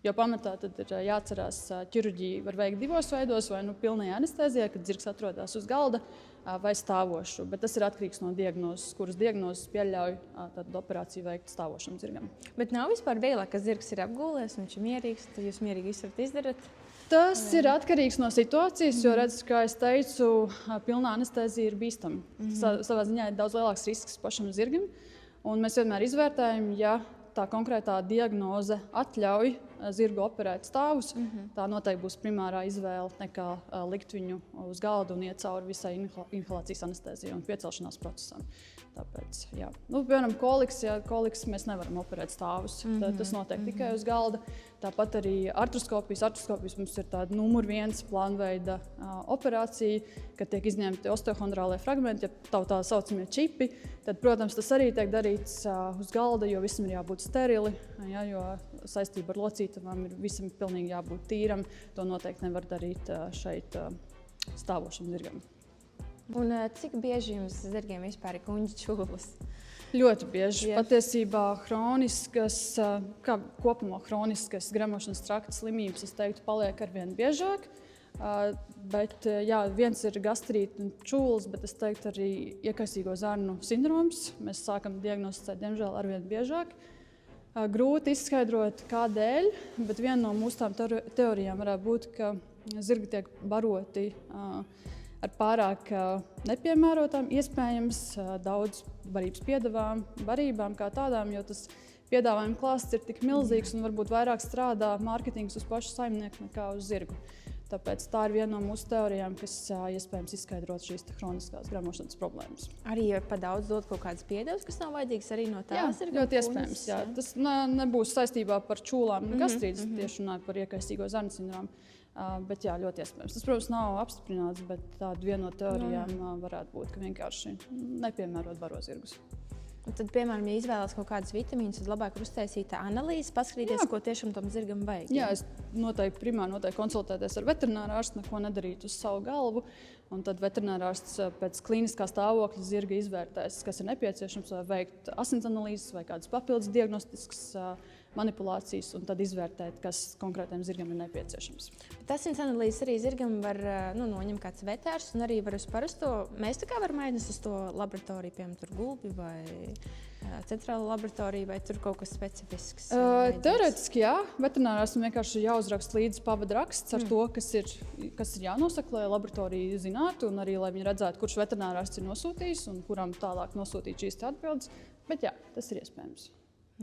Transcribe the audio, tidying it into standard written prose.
Jo pamatā tad ir jāatcerās, ķirurģiju var veikt divos veidos, vai pilnajā anestēzijā, kad zirgs atrodas uz galda, vai stāvošu. Bet tas ir atkarīgs no diagnozes, kuras diagnozes pieļauj tādu operāciju veikt stāvošam zirgam. Bet nav vispār vieglāk, ka zirgs ir apgūlies, viņš ir mierīgs, tad jūs mierīgi visu varat izdarīt? Tas ir atkarīgs no situācijas, jo, kā es teicu, pilnā anestēzija ir bīstama. Savā ziņā ir daudz lielāks risks pašam zirgam. Un mēs vienmēr izvērtējam, ja tā konkrētā diagnoze atļauj zirgu operēt stāvus, tā noteikti būs primārā izvēle nekā likt viņu uz galda un iet cauri visai inhalācijas anestēzijai un piecelšanās procesam. Tāpēc, jā. Piemēram, koliks mēs nevaram operēt stāvus. Tas notiek tikai uz galda. Tāpat arī artroskopijas. Artroskopijas mums ir tāda numur 1 plānveida operācija, kad tiek izņemti osteohondrālie fragmenti, ja tā saucamie čipi. Tad, protams, tas arī tiek darīts uz galda, jo visam ir jābūt sterili, jo saistība ar locītavām ir visam pilnīgi jābūt tīram. To noteikti nevar darīt šeit stāvošam zirgam. Un cik bieži jums zirgiem vispār ir kuņģa čūlas? Ļoti bieži. Patiesībā kopumā hroniskas gremošanas trakta slimības, es teiktu, paliek arvien biežāk. Bet jā, viens ir gastrīta un čūlas, bet es teiktu arī iekaisīgo zarnu sindroms. Mēs sākam diagnosticēt, diemžēl, arvien biežāk. Grūti izskaidrot, kādēļ, bet viena no mūsu tām teorijām varētu būt, ka zirgi tiek baroti ar pārāk nepiemērotām, iespējams daudz barības piedāvām, barībām kā tādām, jo tas piedāvājuma klāsts ir tik milzīgs un varbūt vairāk strādā mārketings uz pašu saimnieku nekā uz zirgu. Tāpēc tā ir viena no mūsu teorijām, kas iespējams izskaidrot šīs hroniskas gremošanas problēmas. Arī pa daudz dot kaut kādas piedevas, kas nav vajadzīgas arī no tā zirga? Jā, ļoti iespējams. Jā. Tas nebūs saistībā par čūlām un gastrītas, tieši runāju par iekaisīgo zarnu sindromu. Bet jā, ļoti iespējams. Tas, protams, nav apstiprināts, bet tāda viena no teorijām varētu būt, ka vienkārši nepiemērot baro zirgus. Un tad, piemēram, ja izvēlas kaut kādas vitamīnas, tad labāk ir uztaisīt analīzi, paskatīties, ko tiešām tam zirgam vajag. Jā, es primāri konsultēties ar veterinārārstu, neko nedarīt uz savu galvu. Un tad veterinārārsts pēc klīniskā stāvokļa zirga izvērtēs, kas ir nepieciešams, vai veikt asins analīzes vai kādas papildus diagnostiskas manipulācijas, un tad izvērtēt, kas konkrētajam zirgam ir nepieciešams. Bet asins analīzes arī zirgam var noņemt kāds vetārs, un arī var uz parasto. Mēs tā kā varam aiznest uz to laboratoriju, piemēram, tur gulbi vai centrāla laboratorija, vai tur kaut kas specifisks? Teorētiski jā. Veterinārārstam vienkārši jāuzraksta līdzi pavadraksts ar to, kas ir jānosaka, lai laboratorija zinātu, un arī, lai viņi redzētu, kurš veterinārārsts ir nosūtījis un kuram tālāk nosūtīt šīs atbildes. Bet jā, tas ir iespējams.